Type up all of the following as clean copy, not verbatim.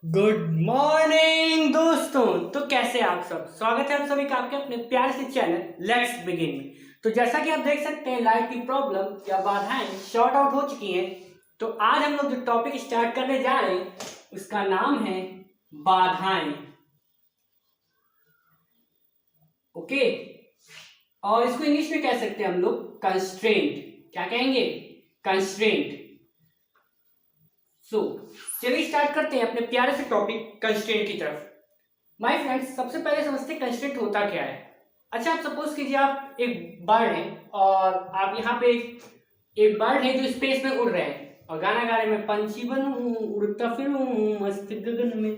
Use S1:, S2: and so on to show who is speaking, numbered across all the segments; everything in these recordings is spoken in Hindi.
S1: गुड मॉर्निंग दोस्तों। तो कैसे आप सब, स्वागत है आप सभी का आपके अपने प्यारे से चैनल लेट्स बिगिन में। तो जैसा कि आप देख सकते हैं लाइट की प्रॉब्लम या बाधाएं शॉर्ट आउट हो चुकी हैं। तो आज हम लोग जो टॉपिक स्टार्ट करने जा रहे हैं उसका नाम है बाधाएं। ओके, और इसको इंग्लिश में कह सकते हैं हम लोग कंस्ट्रेंट। क्या कहेंगे? कंस्ट्रेंट। सो चलिए स्टार्ट करते हैं अपने प्यारे से टॉपिक कंस्ट्रेंट की तरफ। माय फ्रेंड्स, सबसे पहले समझते हैं कंस्ट्रेंट होता क्या है। अच्छा, आप सपोज कीजिए आप एक बर्ड हैं और आप यहाँ पे एक बर्ड है जो स्पेस में उड़ रहे हैं और गाना गा रहे हैं, मैं पंछी बनूं उड़ता फिरूं मस्त गगन में।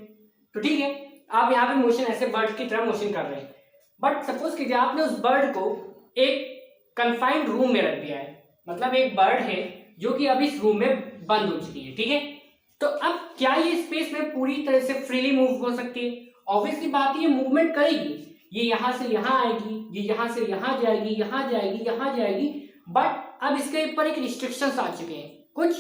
S1: तो ठीक है, आप यहाँ पे मोशन ऐसे बर्ड की तरह मोशन कर रहे हैं। बट सपोज कीजिए आपने उस बर्ड को एक कंफाइंड रूम में रख दिया है। मतलब एक बर्ड है जो कि अभी इस रूम में बंद हो चुकी है। ठीक है, तो अब क्या ये स्पेस में पूरी तरह से फ्रीली मूव हो सकती है? ऑब्वियसली बात है, ये मूवमेंट करेगी। ये यहां से यहां आएगी, ये यहां से यहां जाएगी, यहां जाएगी, यहां जाएगी। बट अब इसके ऊपर एक रिस्ट्रिक्शंस आ चुके हैं, कुछ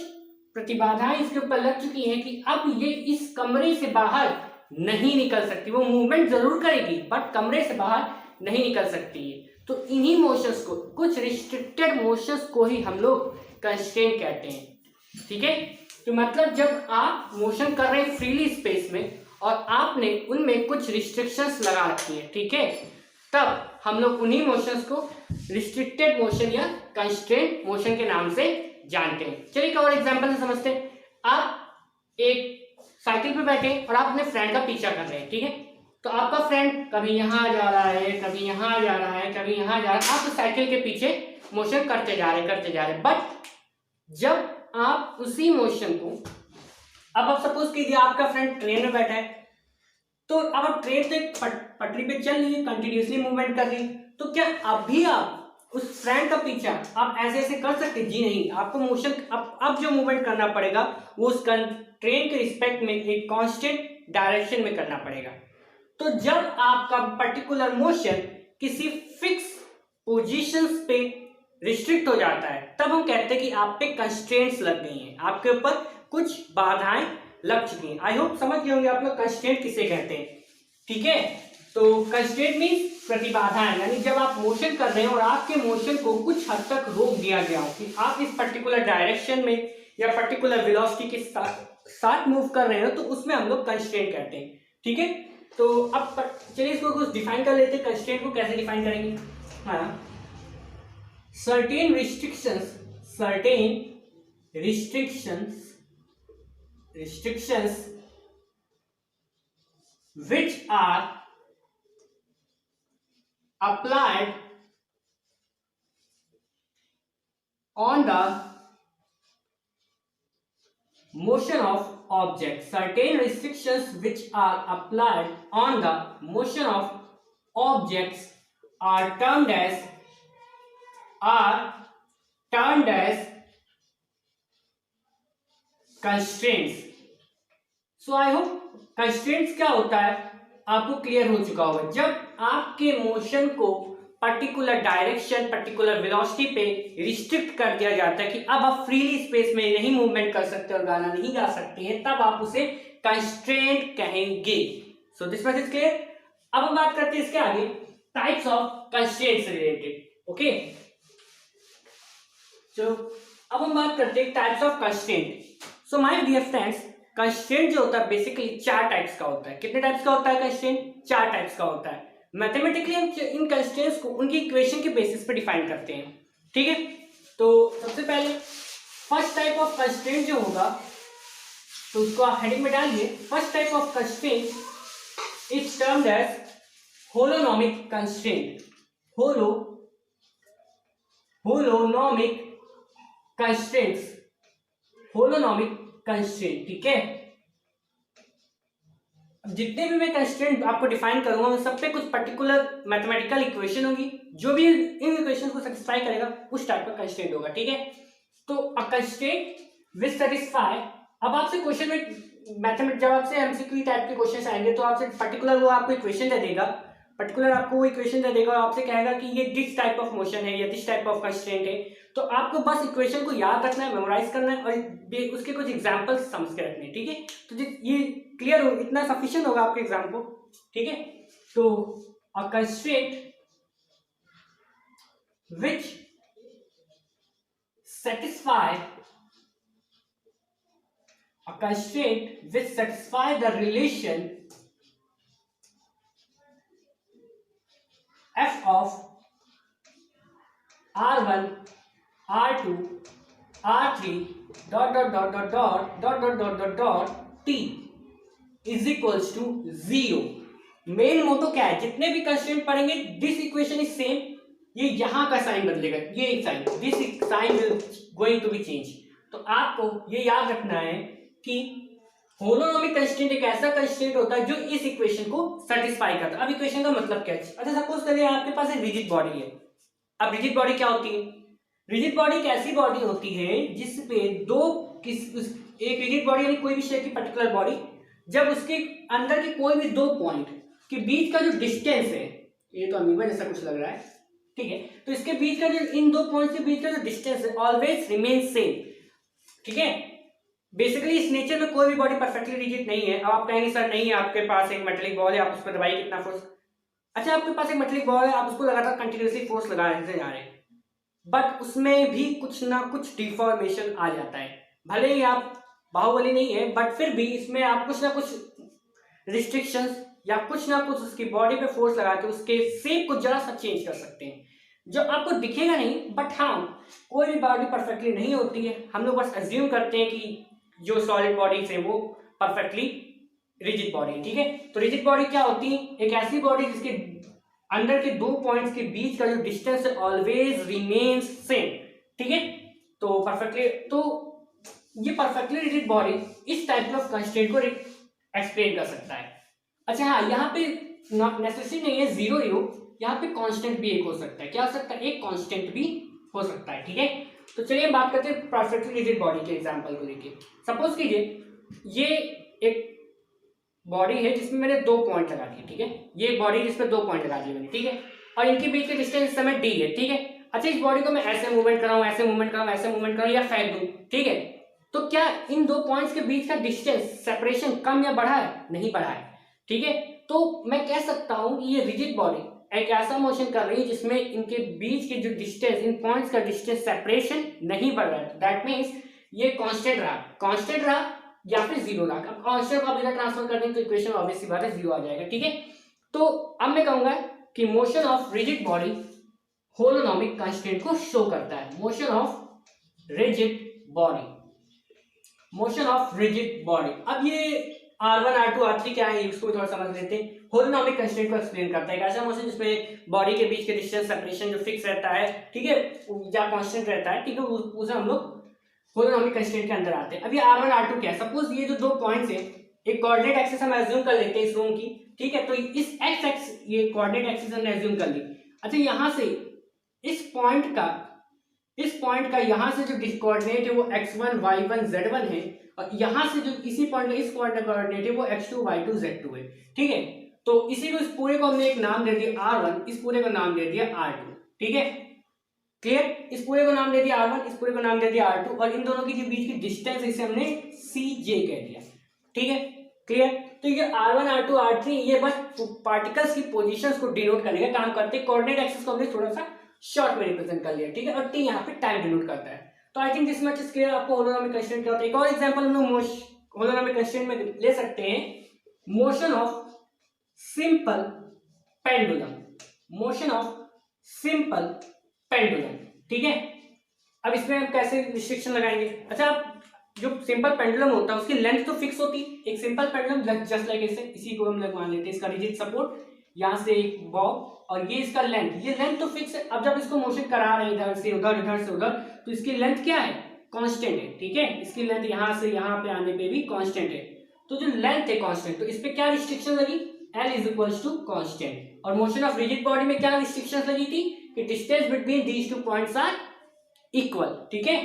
S1: प्रतिबाधाएं इसके ऊपर लग चुकी हैं कि अब ये इस कमरे से बाहर नहीं निकल सकती। वो मूवमेंट जरूर करेगी बट कमरे से बाहर नहीं निकल सकती है। तो इन्हीं मोशंस को, कुछ रिस्ट्रिक्टेड मोशंस को ही हम लोग कंस्ट्रेंट कहते हैं। ठीक है, तो मतलब जब आप मोशन कर रहे हैं फ्रीली स्पेस में और आपने उनमें कुछ रिस्ट्रिक्शंस लगा रखी है, ठीक है, तब हम लोग उन्हीं मोशंस को रिस्ट्रिक्टेड मोशन या कंस्ट्रेंट मोशन के नाम से जानते हैं। चलिए एक और एग्जांपल से समझते हैं। आप एक साइकिल पे बैठे और आप अपने फ्रेंड का पीछा कर रहे हैं। ठीक है, तो आपका फ्रेंड कभी यहाँ जा रहा है, कभी यहाँ जा रहा है, कभी यहाँ जा रहा है। आप साइकिल के पीछे मोशन करते जा रहे बट जब आप उसी मोशन को, अब आप सपोज कीजिए आपका फ्रेंड ट्रेन में बैठा है, तो अब आप ट्रेन से पटरी पे चल रही है, कंटिन्यूसली मूवमेंट कर रही है, तो क्या अभी आप उस फ्रेंड का पीछा आप ऐसे ऐसे कर सकते? जी नहीं, आपको मोशन अब जो मूवमेंट करना पड़ेगा वो उस ट्रेन के रिस्पेक्ट में एक कांस्टेंट डायरेक्शन में करना पड़ेगा। तो जब आपका पर्टिकुलर मोशन किसी फिक्स पोजीशंस पे रिस्ट्रिक्ट हो जाता है तब हम कहते हैं कि आप पे कंस्ट्रेंट्स लग गई हैं, आपके ऊपर कुछ बाधाएं लग चुकी हैं। आई होप समझ गए होंगे आप लोग कंस्ट्रेंट किसे कहते हैं। ठीक है, तो कंस्ट्रेंट मींस प्रतिबाधाएं, यानी जब आप मोशन कर रहे हैं और आपके मोशन को कुछ हद तक रोक दिया गया हो कि आप इस पर्टिकुलर डायरेक्शन में या पर्टिकुलर वेलोसिटी के साथ मूव कर रहे हो, तो उसमें हम लोग कंस्ट्रेंट कहते हैं। ठीक है, तो अब चलिए इसको कुछ डिफाइन कर लेते हैं। कंस्ट्रेंट को कैसे डिफाइन करेंगे? हाँ, certain restrictions which are applied on the motion of object. Certain restrictions which are applied on the motion of objects are termed as constraints. So I hope constraints क्या होता है आपको क्लियर हो चुका होगा। जब आपके मोशन को पर्टिकुलर डायरेक्शन, पर्टिकुलर वेलोसिटी पे रिस्ट्रिक्ट कर दिया जाता है कि अब आप फ्रीली स्पेस में नहीं मूवमेंट कर सकते और गाना नहीं गा सकते हैं, तब आप उसे कंस्ट्रेंट कहेंगे। So this much is clear. अब हम बात करते हैं इसके आगे types of constraints related. Okay, तो अब हम बात करते हैं types of constraint. So my dear friends, constraint जो होता है बेसिकली चार टाइप्स का होता है। कितने टाइप्स का होता है कंस्ट्रेंट? चार टाइप्स का होता है। मैथमेटिकली हम इन कंस्ट्रेंट्स को उनकी इक्वेशन के बेसिस पे डिफाइन करते हैं। ठीक है, तो सबसे पहले फर्स्ट टाइप ऑफ कंस्ट्रेंट जो होगा, तो उसको आप हेडिंग में डालिए। First type of constraint is termed as holonomic constraint. Holonomic constraints, holonomic constraint. ठीक है, जितने भी मैं कंस्ट्रेंट आपको डिफाइन करूंगा उन सब पे कुछ पर्टिकुलर मैथमेटिकल इक्वेशन होगी, जो भी इन इक्वेशन को सेटिस्फाई करेगा उस टाइप का कंस्ट्रेंट होगा। ठीक है, तो अ कंस्ट्रेंट विच सेटिस्फाई, अब आपसे क्वेश्चन में मैथमेटिक्स, जब आपसे एमसीक्यू टाइप के क्वेश्चन आएंगे तो आपसे पर्टिकुलर वो आपको इक्वेशन दे देगा, और आपसे कहेगा कि ये दिस टाइप ऑफ मोशन है या दिस टाइप ऑफ कंस्ट्रेंट है, तो आपको बस इक्वेशन को याद रखना है, मेमोराइज करना है और उसके कुछ एग्जांपल्स समझ के रखने हैं, ठीक है। तो ये क्लियर हो, इतना सफिशिएंट होगा आपके एग्जाम को, ठीक है। तो a constraint which satisfy the relation f of r1 r2 r3 t is equals to 0। Main motto क्या है, जितने भी कंस्ट्रेंट पढ़ेंगे दिस इक्वेशन इज सेम, ये यहां का साइन बदलेगा, ये एक sign, this sign will going to be change. तो आपको ये याद रखना है कि होलोनोमिक कंस्ट्रेंट एक ऐसा कंस्ट्रेंट होता है जो इस इक्वेशन को सेटिस्फाई करता है। अब इक्वेशन का मतलब क्या है? अच्छा सपोज करिए आपके पास एक रिजिड बॉडी है। अब रिजिड बॉडी क्या होती है? रिजिड बॉडी एक ऐसी बॉडी होती है जिसपे एक रिजिड बॉडी यानी कोई भी शेप की पर्टिकुलर बॉडी, जब उसके अंदर के कोई भी दो पॉइंट के बीच का जो डिस्टेंस है, ये तो अमीबा जैसा कुछ लग रहा है, ठीक है, तो इसके बीच का जो इन दो पॉइंट्स के बीच का जो डिस्टेंस है ऑलवेज रिमेन सेम, ठीक है। बेसिकली इस नेचर में कोई भी बॉडी परफेक्टली रिजिड नहीं है। अब आप कहेंगे सर नहीं है, आपके पास एक मेटेलिक बॉल है, आप उस पर दबाइए कितना फोर्स। अच्छा आपके पास एक मेटेलिक बॉल है, आप उसको लगातार कंटिन्यूअसली फोर्स लगा रहे हैं, बट उसमें भी कुछ ना कुछ डिफॉर्मेशन आ जाता है। भले ही आप बाहुबली नहीं है, बट फिर भी इसमें आप कुछ ना कुछ रिस्ट्रिक्शंस या कुछ ना कुछ उसकी बॉडी पे फोर्स लगा के उसके शेप को जरा सा चेंज कर सकते हैं, जो आपको दिखेगा नहीं, बट हाँ कोई भी बॉडी परफेक्टली नहीं होती है। हम लोग बस अज्यूम करते हैं कि जो सॉलिड बॉडीज है वो परफेक्टली रिजिड बॉडी है, ठीक है। तो रिजिड बॉडी क्या होती है? एक ऐसी बॉडी जिसके अंदर के दो पॉइंट्स के बीच का जो डिस्टेंस है ऑलवेज रिमेन्स सेम, ठीक है। तो ये परफेक्टली रिजिड बॉडी इस टाइप ऑफ कंस्ट्रेंट को एक्सप्लेन कर सकता है। अच्छा हाँ, यहाँ पे नेसेसरी नहीं है जीरो ही हो, यहाँ पे कांस्टेंट भी एक हो सकता है। क्या हो सकता है? एक कांस्टेंट भी हो सकता है, ठीक है। तो चलिए बात करते हैं परफेक्टली रिजिड बॉडी के एग्जांपल को लेके। सपोज कीजिए ये एक बॉडी है जिसमें मैंने दो पॉइंट लगा दिए, ठीक है। ये एक बॉडी जिसमें दो पॉइंट लगा दिए मैंने, ठीक है, और इनके बीच के डिस्टेंस इस समय डी है, ठीक है। अच्छा इस बॉडी को मैं ऐसे मूवमेंट कराऊं, ऐसे मूवमेंट कराऊं, ऐसे मूवमेंट कराऊं या फेंक दूं, ठीक है, तो क्या इन दो पॉइंट्स के बीच का डिस्टेंस सेपरेशन कम या बढ़ा है? नहीं बढ़ा है, ठीक है। तो मैं कह सकता हूं कि ये रिजिड बॉडी एक ऐसा मोशन कर रही है जिसमें इनके बीच के जो डिस्टेंस, इन पॉइंट्स का डिस्टेंस सेपरेशन नहीं बढ़ रहा है। दैट मीन्स ये कांस्टेंट रहा या फिर जीरो रहा। अब कांस्टेंट को आप इधर ट्रांसफर कर दें तो इक्वेशन ऑब्वियसली बात है जीरो आ जाएगा, ठीक है। तो अब मैं कहूंगा कि motion of rigid body holonomic constant को शो करता है। Motion of rigid body, motion of rigid body. अब ये R1 R2 R3 क्या है इसको थोड़ा समझ लेते हैं। होलोनोमिक कंस्ट्रेंट को एक्सप्लेन करता है। एक ऐसा मोशन जिसमें बॉडी के बीच के डिस्टेंस सेपरेशन जो फिक्स रहता है, ठीक है, या कांस्टेंट रहता है, ठीक है, उसे हम लोग होलोनोमिक कंस्ट्रेंट के अंदर आते हैं। अब ये R1 R2 क्या है? सपोज ये जो दो पॉइंट्स हैं, एक कोऑर्डिनेट एक्सिस हम एज्यूम कर लेते हैं इस रूम की, ठीक है। तो इस एक्स एक्सिस, ये कोऑर्डिनेट एक्सिस हमने एज्यूम कर ली। अच्छा यहां से इस पॉइंट का यहां से जो कोऑर्डिनेट है वो x1 y1 z1 है, और यहां से जो इसी पॉइंट का इस पॉइंट का कोऑर्डिनेट है वो x2 y2 z2 है, ठीक है। तो इसी को, इस पूरे को हमने एक नाम दे दिया R1, इस पूरे को नाम दे दिया R2, ठीक है, क्लियर। इस पूरे को नाम दे दिया R1, इस पूरे को नाम दे दिया R2, और इन दोनों की जो बीच की डिस्टेंस इसे हमने CJ कह दिया, ठीक है, क्लियर। तो ये R1 R2 R3 ये बस पार्टिकल्स की पोजीशंस को डिनोट करने का काम करते हैं। कोऑर्डिनेट एक्सिस को हमने थोड़ा सा शॉर्ट में रिप्रेजेंट कर लिया, ठीक है, और T यहाँ पे टाइम डिनोट करता है। तो I think this much is clear आपको होलोनोमिक कंस्ट्रेंट क्या होता है। एक और एग्जांपल हम लोग होलोनोमिक कंस्ट्रेंट में ले सकते हैं, motion of simple pendulum, motion of simple pendulum, ठीक है। अब इसमें हम कैसे रिस्ट्रिक्शन लगाएंगे? अच्छा जो सिंपल पेंडुलम होता है उसकी लेंथ तो फिक्स होती है। एक सिंपल पेंडुलम जस्ट लाइक इसी को हम लोग मान लेते हैं, इसका रिजिड सपोर्ट, यहाँ से एक बॉब, और ये इसका लेंथ, ये लेंथ तो फिक्स है। अब जब इसको मोशन करा रहे हैं इधर से उधर, इधर से उधर, तो इसकी लेंथ क्या है? कांस्टेंट है, ठीक है। इसकी लेंथ यहाँ से यहाँ पे आने पे भी कांस्टेंट है। तो जो लेंथ है कांस्टेंट, तो इस पे क्या रिस्ट्रिक्शन लगी? L is equals to constant. और मोशन ऑफ रिजिड बॉडी में क्या रिस्ट्रिक्शन लगी थी कि distance between these two points are equal, ठीक है।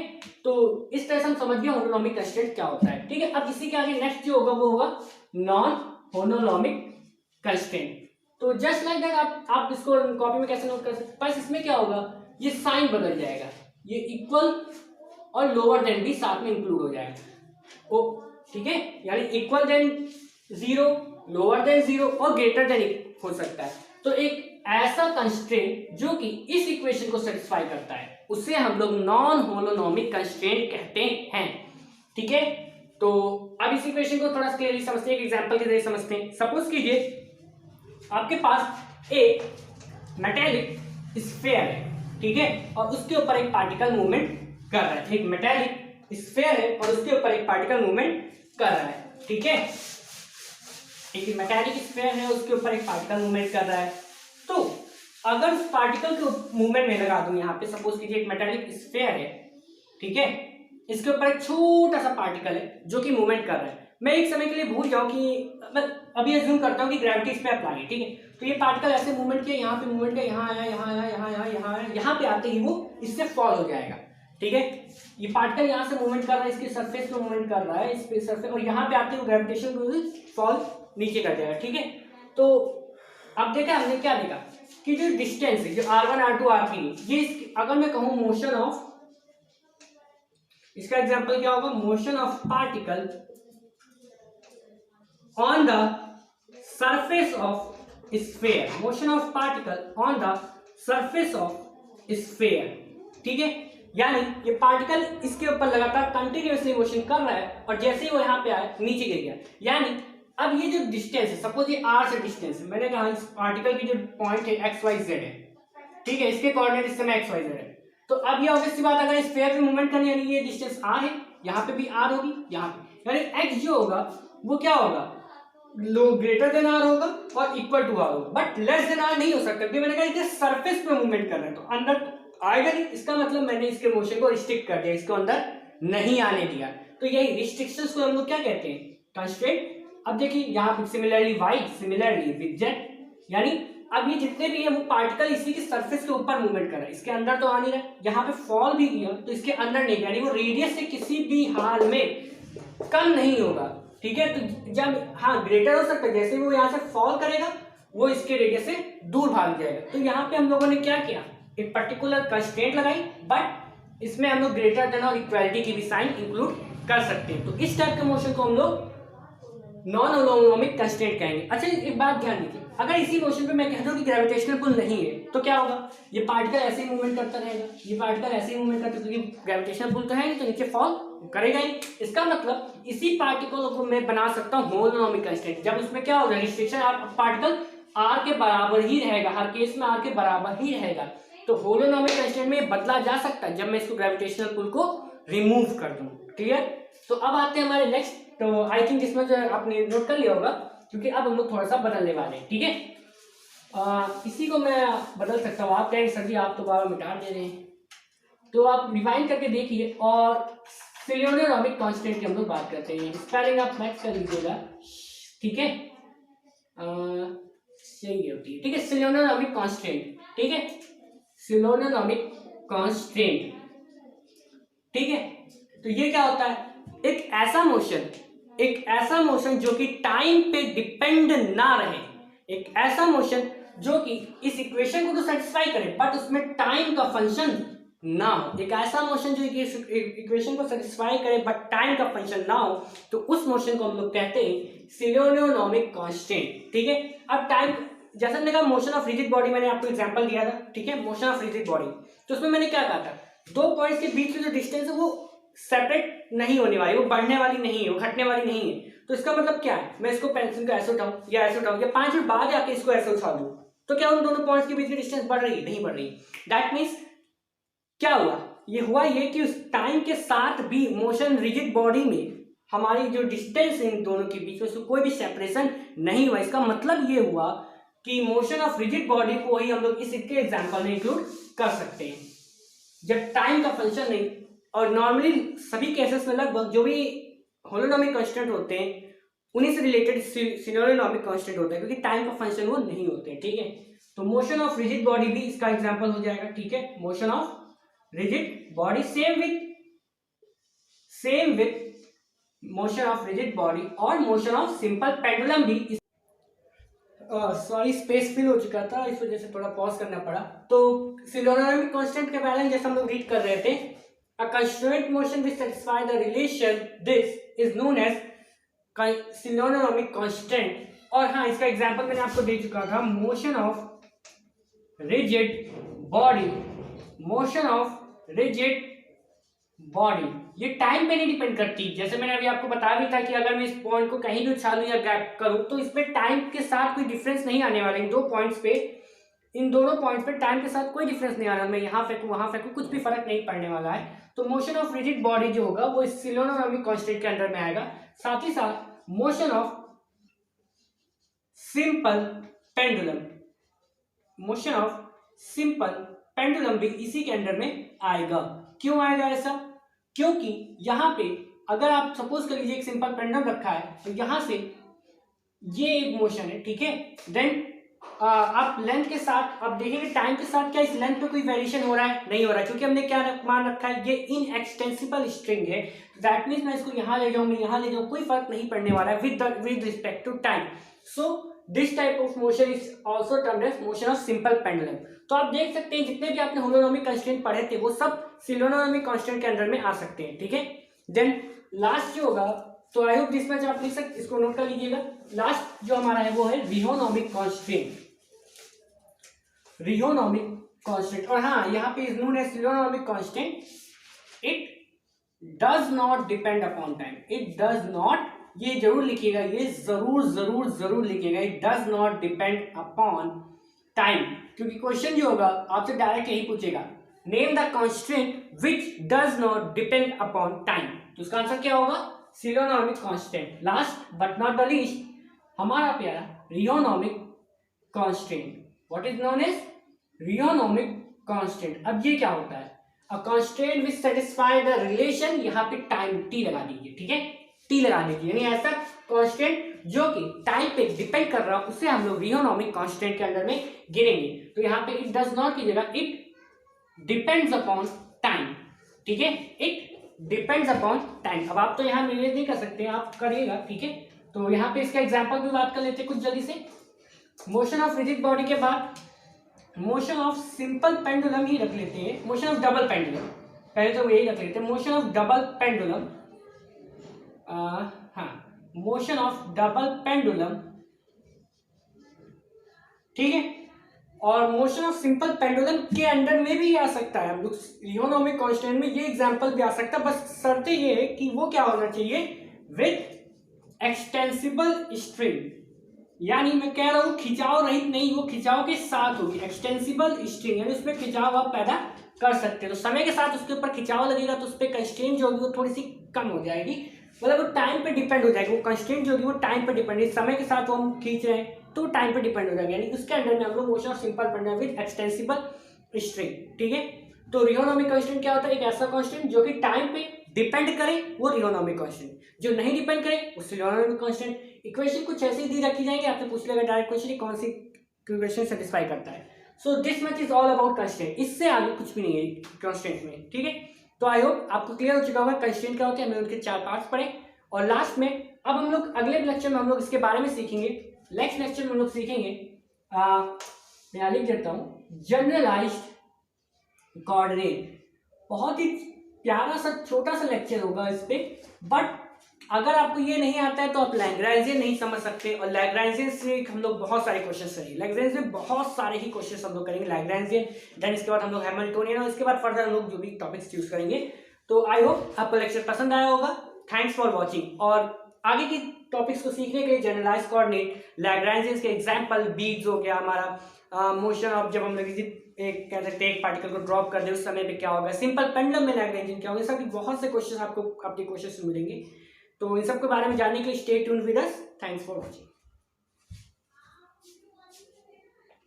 S1: तो इस तरह से हम समझ गए होलोनोमिक कंस्ट्रेंट क्या होता है, ठीक है। अब इसी के आगे नेक्स्ट जो होगा वो होगा नॉन होलोनोमिक कंस्ट्रेंट। तो जस्ट लाइक दैट आप इसको कॉपी में कैसे नोट कर सकते हैं? बस इसमें क्या होगा, ये साइन बदल जाएगा, ये इक्वल और लोअर देन भी साथ में इंक्लूड हो जाएगा। ओ ठीक है, यानी इक्वल देन 0, लोअर देन 0 और ग्रेटर देन हो सकता है। तो एक ऐसा कंस्ट्रेंट जो कि इस इक्वेशन को सेटिस्फाई करता है उसे हम लोग नॉन होलोनोमिक कंस्ट्रेंट कहते हैं। ठीक है, तो अब इस इक्वेशन को थोड़ा क्लियरली समझते हैं, एक एग्जांपल के जरिए समझते हैं। सपोज कीजिए आपके पास एक मेटेलिक स्फीयर है, ठीक है, और उसके ऊपर एक पार्टिकल मूवमेंट कर रहा है। एक मेटेलिक स्फीयर है और उसके ऊपर एक पार्टिकल मूवमेंट कर रहा है। ठीक है, एक मेटेलिक स्फीयर है, उसके ऊपर एक पार्टिकल मूवमेंट कर रहा है। तो अगर उस पार्टिकल को मूवमेंट में लगा दूं, यहाँ पे सपोज कीजिए एक मेटेलिक स्फीयर है, ठीक है, इसके ऊपर एक छोटा सा पार्टिकल है जो कि मूवमेंट कर रहा है। मैं एक समय के लिए भूल जाऊं कि मैं अभी अज्यूम करता हूं कि ग्रेविटी इस पे अप्लाई है, ठीक है, तो ये पार्टिकल ऐसे मूवमेंट किया, यहाँ पे मूवमेंट किया, यहाँ आया, यहाँ आया, यहाँ आया, यहाँ आया, यहाँ पे आते ही वो इससे फॉल हो जाएगा। ठीक है, ये पार्टिकल यहाँ से मूवमेंट कर रहा है, इसके सरफेस पे मूवमेंट कर रहा है, इस पे सरफेस, और यहाँ पे आते ही ग्रेविटेशन फॉल नीचे कर जाएगा। ठीक है, तो अब देखा हमने क्या देखा कि जो डिस्टेंस है, जो r1 r2 r3, ये अगर मैं कहूँ मोशन ऑफ, इसका एग्जांपल क्या होगा, motion of particle on the surface of sphere, motion of particle on the surface of sphere. ठीक है, यानी ये पार्टिकल इसके ऊपर लगातार कंटिन्यूअसली मोशन कर रहा है और जैसे ही वो यहाँ पे आया नीचे गिर गया। यानी अब ये जो डिस्टेंस है, सपोज ये r से डिस्टेंस है, मैंने कहा इस पार्टिकल की जो पॉइंट है एक्स वाई जेड है, ठीक है, इसके कोऑर्डिनेट इस समय एक्स वाई जेड है। तो अब ये ऑब्वियस सी बात, अगर इस स्फीयर पे मूवमेंट करनी, यानी ये डिस्टेंस r है, यहाँ पे भी r होगी, यहाँ पे, यानी x जो होगा वो क्या होगा, लो ग्रेटर देन r होगा और इक्वल टू r होगा, बट लेस देन r नहीं हो सकता, क्योंकि मैंने कहा इधर सरफेस पे मूवमेंट कर रहा है तो अंदर आएगा नहीं। इसका मतलब मैंने इसके मोशन को रिस्ट्रिक्ट कर दिया, इसको अंदर नहीं आने दिया। तो यही रिस्ट्रिक्शंस को हम लोग क्या कहते हैं, कंस्ट्रेंट। अब देखिए यहाँ पे similarly y, similarly with z, यानी अब ये जितने भी है वो पार्टिकल इसी के सरफेस के ऊपर मूवमेंट कर रहा है, इसके अंदर तो आ नहीं रहा है। यहाँ पे फॉल भी किया तो इसके अंदर नहीं, यानी वो रेडियस से किसी भी हाल में कम नहीं होगा। ठीक है, तो जब हाँ ग्रेटर हो सकता है, जैसे वो यहाँ से फॉल करेगा वो इसके रेडियस से दूर भाग जाएगा। तो यहाँ पे हम लोगों ने क्या किया, एक पर्टिकुलर कंस्ट्रेंट लगाई, बट इसमें हम लोग ग्रेटर देन और इक्वालिटी की भी साइन इंक्लूड कर सकते हैं। तो इस टाइप के मोशन को हम लोग नॉन होलोनोमिक कंस्ट्रेंट कहेंगे। अच्छा एक बात ध्यान दीजिए, अगर इसी मोशन पे मैं कहता हूँ कि ग्रेविटेशनल पुल नहीं है तो क्या होगा, ये पार्टिकल ऐसे ही मूवमेंट करता रहेगा, ये पार्टिकल ऐसे ही मूवमेंट करता, क्योंकि ग्रेविटेशनल पुल तो है नहीं तो नीचे फॉल करेगा ही। इसका मतलब इसी पार्टिकल को मैं बना सकता हूँ होलोनोमिक कंस्ट्रेंट, जब उसमें क्या होगा, रिस्ट्रिक्शन पार्टिकल r के बराबर ही रहेगा, हर केस में r के बराबर ही रहेगा। तो होलोनोमिक कंस्ट्रेंट में बदला जा सकता है जब मैं इसको ग्रेविटेशनल पुल को रिमूव कर दूं। क्लियर, तो अब आते हैं हमारे नेक्स्ट, तो आई थिंक इसमें जो आपने नोट कर लिया होगा, क्योंकि अब हम लोग थोड़ा सा बदलने वाले हैं। ठीक है, इसी को मैं बदल सकता हूँ, आप कहेंगे सर जी आप तो बार मिटा दे रहे हैं, तो आप रिवाइंड करके देखिए। और सिलियोनोमिक कांस्टेंट की हम लोग बात करते हैं, स्पेलिंग आप मैच कर लीजिएगा, ठीक है, सही होती है, ठीक है, सिलियोनोमिक कांस्टेंट, ठीक है, सिलियोनोमिक कांस्टेंट, ठीक है। तो ये क्या होता है, एक ऐसा मोशन जो कि टाइम पे डिपेंड ना रहे, एक ऐसा मोशन जो कि इस इक्वेशन को तो सेटिस्फाई करे बट उसमें टाइम का फंक्शन ना हो, एक ऐसा मोशन जो इक्वेशन को सेटिस्फाई करे बट टाइम का फंक्शन ना हो, तो उस मोशन को हम लोग कहते हैं सिलियोनोमिक कांस्टेंट। ठीक है, अब टाइम, जैसा मैंने कहा मोशन ऑफ रिजिड बॉडी, मैंने आपको एग्जांपल दिया था, ठीक है, मोशन ऑफ रिजिड बॉडी, तो उसमें मैंने क्या कहा था, दो पॉइंट्स के बीच में जो डिस्टेंस है वो सेपरेट नहीं होने वाली, वो बढ़ने वाली नहीं है, वो घटने वाली नहीं है। तो इसका मतलब क्या है, मैं इसको पेंसिल को ऐसे उठाऊं या ऐसे उठाऊं या 5 मिनट बाद आके इसको ऐसे उठा दूं, तो क्या उन दोनों पॉइंट्स के बीच की डिस्टेंस बढ़ रही है, नहीं बढ़ रही। दैट मीन्स क्या हुआ, ये हुआ ये कि उस टाइम के साथ भी मोशन रिजिड बॉडी में हमारी जो डिस्टेंस है इन दोनों के बीच में कोई भी सेपरेशन नहीं हुआ। इसका मतलब ये हुआ कि मोशन ऑफ रिजिड बॉडी को ही हम लोग इसके एग्जांपल में इंक्लूड कर सकते हैं जब टाइम का फंक्शन नहीं। और नॉर्मली सभी केसेस में लगभग जो भी होलोनोमिक कांस्टेंट होते हैं उन्हीं से रिलेटेड सिलियोनोमिक कांस्टेंट होता है, क्योंकि टाइम का फंक्शन वो नहीं होते। ठीक है, तो मोशन ऑफ रिजिड बॉडी भी इसका एग्जांपल हो जाएगा। ठीक है, motion of rigid body same with motion of rigid body और मोशन ऑफ सिंपल पेंडुलम भी सॉरी स्पेस फिल हो चुका था, इस वजह से थोड़ा पॉज करना पड़ा। तो सिलोनोमिक कांस्टेंट के बारे में जैसे हम लोग रीड कर रहे थे, a constraint motion which satisfy the relation this is known as scleronomic constant. और हाँ, इसका एग्जांपल मैंने आपको दे चुका था, motion of rigid body, motion of rigid body ये टाइम पे नहीं डिपेंड करती। जैसे मैंने अभी आपको बताया भी था कि अगर मैं इस पॉइंट को कहीं भी उछालूं या गैप करूं तो इस पे टाइम के साथ कोई डिफरेंस नहीं आने वाला। इन दोनों पॉइंट्स पे टाइम के साथ कोई डिफरेंस नहीं आना, मैं यहाँ फेंकूं वहां फेंकूं कुछ भी फर्क नहीं पड़ने वाला है। तो मोशन ऑफ रिजिड बॉडी जो होगा वो इस सिलोनोमिक कांस्टेंट के अंडर में आएगा। साथ ही साथ motion of simple pendulum, motion of simple pendulum भी इसी के अंडर में आएगा। क्यों आएगा ऐसा? क्योंकि यहाँ पे अगर आप सपोज कर लीजिए एक सिंपल पेंडुलम रखा है, तो यहां से ये एक मोशन है, ठीक है। देन आप लेंथ के साथ आप देखेंगे टाइम के साथ क्या इस लेंथ पे कोई वेरिएशन हो रहा है? नहीं हो रहा है, क्योंकि हमने क्या मान रखा है, ये इनएक्सटेंसिबल स्ट्रिंग है। दैट मीन्स मैं इसको यहाँ ले जाऊँ, मैं यहाँ ले जाऊँ, कोई फर्क नहीं पड़ने वाला है with respect to time. So this type of motion is also termed as motion of simple pendulum. तो आप देख सकते हैं जितने भी आपने होलोनोमिक कांस्टेंट पढ़े थे वो सब सिलोनोमिक कांस्टेंट के अंडर में आ सकते हैं, ठीक है। देन लास्ट जो होगा, तो आई होप दिस मच आप लिख सकते, इसको नोट कर लीजिएगा। लास्ट जो हमारा है वो है रिहोनोमिक कांस्टेंट, रिहोनोमिक कांस्टेंट। और हाँ, यहाँ पे is known as scleronomic constant. It does not depend upon time, it does not, ये जरूर लिखिएगा, ये जरूर लिखिएगा, it does not depend upon time. क्योंकि क्वेश्चन जो होगा आपसे डायरेक्ट यही पूछेगा, name the constant which does not depend upon time. तो इसका आंसर क्या होगा? Scleronomic constant. Last but not the least, हमारा प्यारा rheonomic constant. What is known as rheonomic constant. अब ये क्या होता है? A constant which satisfy the relation, यहाँ पे टाइम टी लगा दीजिए, ठीक है, टी लगा दीजिए, यानी ऐसा कांस्टेंट जो कि टाइम पे डिपेंड कर रहा है उसे हम लोग रिहोनोमिक कांस्टेंट के अंदर में गिनेंगे। तो यहाँ पे इट डज नॉट कीजिएगा, इट डिपेंड्स अपॉन टाइम, ठीक है, इट डिपेंड्स अपॉन टाइम। अब आप तो यहाँ रिलेट नहीं कर सकते, आप करिएगा, ठीक है। तो यहाँ पे इसका एग्जाम्पल भी बात कर लेते हैं कुछ जल्दी से। मोशन ऑफ रिजिड बॉडी के बाद मोशन ऑफ सिंपल पेंडुलम ही रख लेते हैं, मोशन ऑफ डबल पेंडुलम, पहले तो यही रख लेते हैं, मोशन ऑफ डबल पेंडुलम। हाँ, मोशन ऑफ डबल पेंडुलम, ठीक है। और मोशन ऑफ सिंपल पेंडुलम के अंडर में भी आ सकता है हम लोग रिहोनोमिक कांस्टेंट में, ये एग्जांपल भी आ सकता है, बस शर्त ये है कि वो क्या होना चाहिए, विद एक्सटेंसिबल स्ट्रिंग। यानी मैं कह रहा हूं खिंचाव रहित नहीं, वो खिंचाव के साथ होगी, एक्सटेंसिबल स्ट्रिंग, यानी उसमें खिंचाव आप पैदा कर सकते हैं। तो समय के साथ उसके ऊपर खिंचाव लगेगा तो उस पर कंस्ट्रेंट जो होगी वो थोड़ी सी कम हो जाएगी, मतलब वो टाइम पे डिपेंड हो जाएगी, वो कंस्ट्रेंट जो होगी वो टाइम पे डिपेंड है। समय के साथ वो हम खींच रहे हैं तो टाइम पे डिपेंड हो जाएगा, यानी उसके अंडर में हम लोग motion of simple pendulum with extensible string, ठीक है। तो रिहोनोमिक कांस्टेंट क्या होता है? एक ऐसा कांस्टेंट जो कि टाइम पे डिपेंड करे वो रिहोनोमिक कांस्टेंट, जो नहीं डिपेंड करे वो सिलोनोमिक कांस्टेंट। इक्वेशन कुछ ऐसे ही दी रखी जाएंगे, आपसे पूछ लेगा डायरेक्ट क्वेश्चन कौन सी इक्वेशन सेटिस्फाई करता है। सो this much is all about constraint, इससे आगे कुछ भी नहीं है कंस्ट्रेंट में, ठीक है। तो आई होप आपको क्लियर हो चुका होगा कंस्ट्रेंट क्या होते हैं, हमने उनके 4 पार्ट्स पढ़े। और लास्ट में अब हम लोग अगले लेक्चर में हम लोग इसके बारे में सीखेंगे। नेक्स्ट लेक्चर में हम लोग सीखेंगे, मैं लिख देता हूँ, जनरलाइज्ड कोऑर्डिनेट। बहुत ही प्यारा सा छोटा सा लेक्चर होगा इस पे, बट अगर आपको ये नहीं आता है तो आप लैग्रेंजियन नहीं समझ सकते, और लैग्रेंजियन से हम लोग बहुत सारे क्वेश्चन करेंगे, लैग्रेंजियन में बहुत सारे ही क्वेश्चन हम लोग करेंगे लैग्रेंजियन। देन इसके बाद हम लोग हैमिल्टोनियन, और इसके बाद फर्दर हम लोग जो भी टॉपिक्स चूज करेंगे। तो आई होप आपको लेक्चर पसंद आया होगा। Thanks for watching. और आगे की टॉपिक्स को सीखने के लिए जनरलाइज कोऑर्डिनेट, लैग्रेंजियन के एग्जाम्पल, बीट्स हो गया हमारा, मोशन ऑफ जब हम लोग एक कह सकते हैं एक पार्टिकल को ड्रॉप कर दे उस समय पे क्या होगा, सिंपल पेंडुलम में लैग्रेंजियन क्या होगा, सभी बहुत से क्वेश्चन आपको अपने क्वेश्चन मिलेंगे। तो इन सब के बारे में जानने के लिए stay tuned with us. Thanks for watching.